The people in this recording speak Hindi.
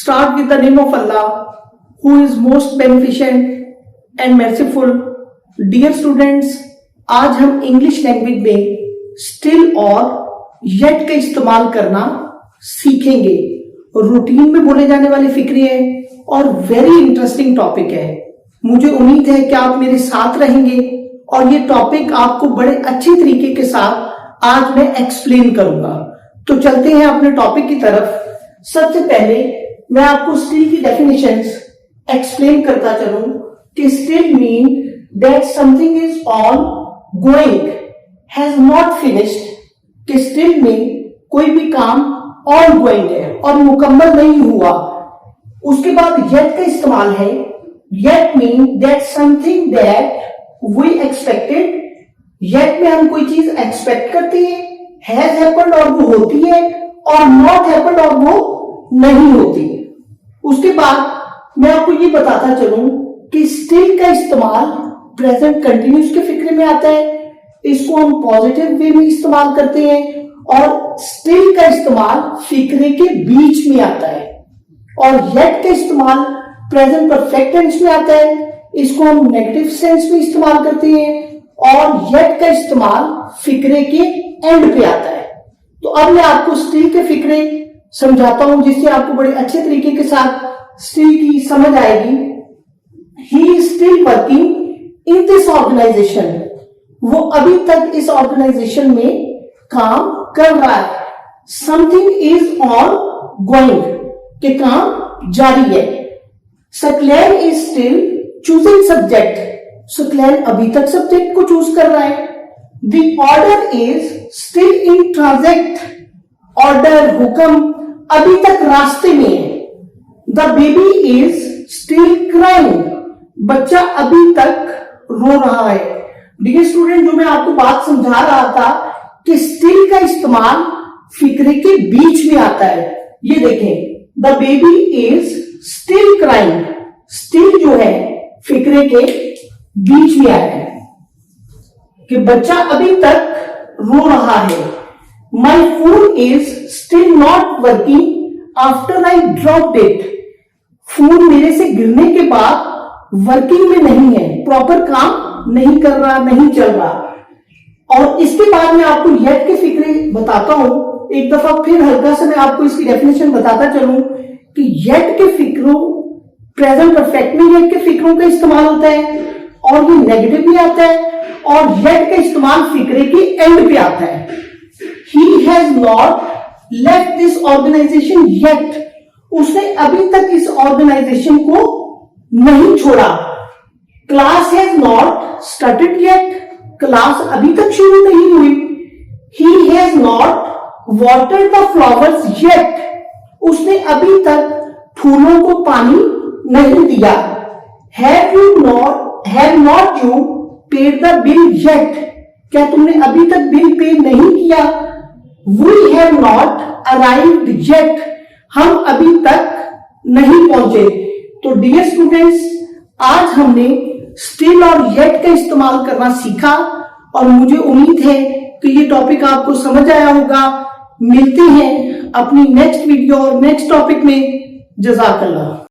Start with the name of Allah, who is most beneficent and merciful. Dear students, आज हम इंग्लिश लैंग्वेज में स्टिल और येट का इस्तेमाल करना सीखेंगे। रूटीन में बोले जाने वाली फिक्रे है और वेरी इंटरेस्टिंग टॉपिक है। मुझे उम्मीद है कि आप मेरे साथ रहेंगे और ये टॉपिक आपको बड़े अच्छे तरीके के साथ आज मैं एक्सप्लेन करूंगा। तो चलते हैं अपने टॉपिक की तरफ। सबसे पहले मैं आपको स्टिल की डेफिनेशंस एक्सप्लेन करता चलूं कि still mean that something is on going, has not finished. कि स्टिल में कोई भी काम ऑन गोइंग है और मुकम्मल नहीं हुआ। उसके बाद येट का इस्तेमाल है। Yet mean that something that we expected. Yet में हम कोई चीज एक्सपेक्ट करते हैं, हैज हैपेंड और वो होती है, और नॉट हैपेंड और वो नहीं होती। उसके बाद मैं आपको ये बताता चलूं कि स्टिल का इस्तेमाल प्रेजेंट कंटिन्यूस के फिक्रे में आता है। इसको हम पॉजिटिव वे में इस्तेमाल करते हैं और स्टिल का इस्तेमाल फिक्रे के बीच में आता है। और येट का इस्तेमाल प्रेजेंट परफेक्ट टेंस में आता है। इसको हम नेगेटिव सेंस में इस्तेमाल करते हैं और येट का इस्तेमाल फिक्रे के एंड पे आता है। तो अब मैं आपको स्टिल के फिक्रे समझाता हूं जिससे आपको बड़े अच्छे तरीके के साथ स्टिल की समझ आएगी। He is still working in this organisation. वो अभी तक इस ऑर्गेनाइजेशन में काम कर रहा है। समथिंग इज ऑन गोइंग, के काम जारी है। Saqlain is still choosing subject. Saqlain अभी तक सब्जेक्ट को चूज कर रहा है। The order is still in ट्रांजेक्ट। Order, हुक्म अभी तक रास्ते में है। The baby is still crying. बच्चा अभी तक रो रहा है। डियर स्टूडेंट, जो मैं आपको बात समझा रहा था कि स्टिल का इस्तेमाल फिक्रे के बीच में आता है। ये देखें, the baby is still crying. Still जो है फिक्रे के बीच में आया है कि बच्चा अभी तक रो रहा है। My phone is still not working after I dropped it. Phone मेरे से गिरने के बाद वर्किंग में नहीं है, प्रॉपर काम नहीं कर रहा, नहीं चल रहा। और इसके बाद मैं आपको येट के फिक्रे बताता हूं। एक दफा फिर हल्का से मैं आपको इसकी डेफिनेशन बताता चलूं कि येट के फिक्रों, प्रेजेंट परफेक्ट में येट के फिक्रों का इस्तेमाल होता है और ये नेगेटिव भी आता है, और येट का इस्तेमाल फिक्रे के एंड पे आता है। He has not left this organization yet. उसने अभी तक इस ऑर्गेनाइजेशन को नहीं छोड़ा। Class has not started yet. Class अभी तक शुरू नहीं हुई। He has not watered the flowers yet. उसने अभी तक फूलों को पानी नहीं दिया। Have not you paid the bill yet? क्या तुमने अभी तक बिल पे नहीं किया? We have not arrived yet. हम अभी तक नहीं पहुंचे। तो डियर स्टूडेंट्स, आज हमने स्टिल और येट का इस्तेमाल करना सीखा और मुझे उम्मीद है कि ये टॉपिक आपको समझ आया होगा। मिलते हैं अपनी नेक्स्ट वीडियो और नेक्स्ट टॉपिक में। जज़ाकल्लाह।